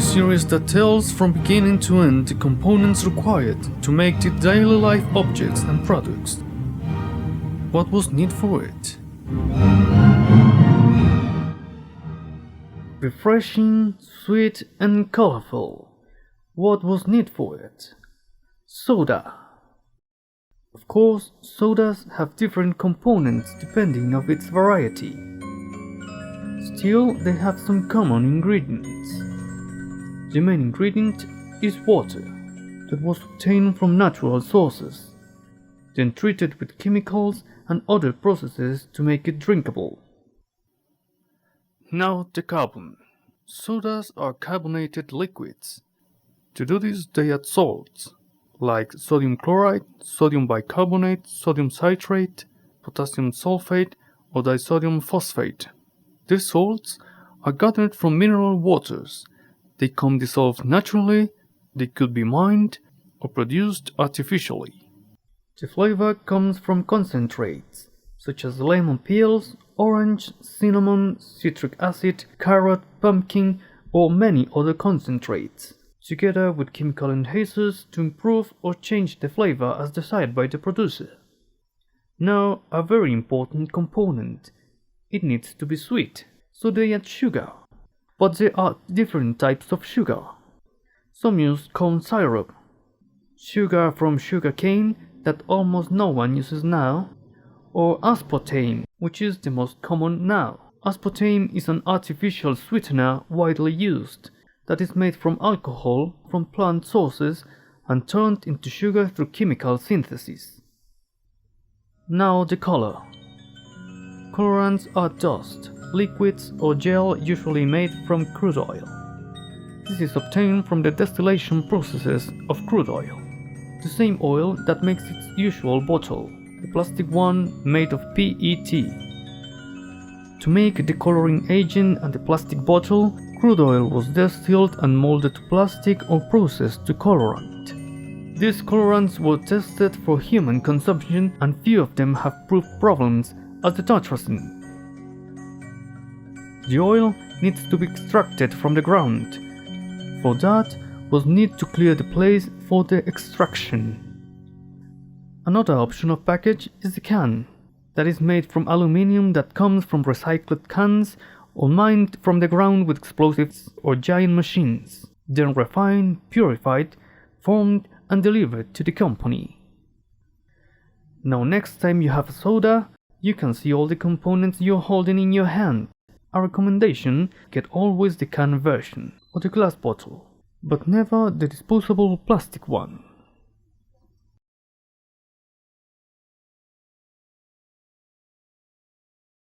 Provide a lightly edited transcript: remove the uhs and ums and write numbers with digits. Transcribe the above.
the series that tells from beginning to end the components required to make the daily life objects and products. What was needed for it? Refreshing, sweet and colorful. What was needed for it? Soda. Of course, sodas have different components depending on its variety. Still, they have some common ingredients. The main ingredient is water, that was obtained from natural sources, then treated with chemicals and other processes to make it drinkable. Now the carbon. Sodas are carbonated liquids. To do this they add salts, like sodium chloride, sodium bicarbonate, sodium citrate, potassium sulfate or disodium phosphate. These salts are gathered from mineral waters. They come dissolved naturally, they could be mined or produced artificially. The flavor comes from concentrates, such as lemon peels, orange, cinnamon, citric acid, carrot, pumpkin, or many other concentrates, together with chemical enhancers to improve or change the flavor as desired by the producer. Now, a very important component. It needs to be sweet, so they add sugar. But there are different types of sugar. Some use corn syrup, sugar from sugar cane that almost no one uses now, or aspartame, which is the most common now. Aspartame is an artificial sweetener widely used, that is made from alcohol from plant sources and turned into sugar through chemical synthesis. Now the color. Colorants are dust, liquids or gel usually made from crude oil. This is obtained from the distillation processes of crude oil, the same oil that makes its usual bottle, the plastic one made of PET. To make the coloring agent and the plastic bottle, crude oil was distilled and molded to plastic or processed to colorant. These colorants were tested for human consumption and few of them have proved problems as the tartrazine. The oil needs to be extracted from the ground. For that, was need to clear the place for the extraction. Another option of package is the can, that is made from aluminium that comes from recycled cans or mined from the ground with explosives or giant machines, then refined, purified, formed and delivered to the company. Now next time you have a soda, you can see all the components you're holding in your hand. A recommendation: get always the can version or the glass bottle, but never the disposable plastic one.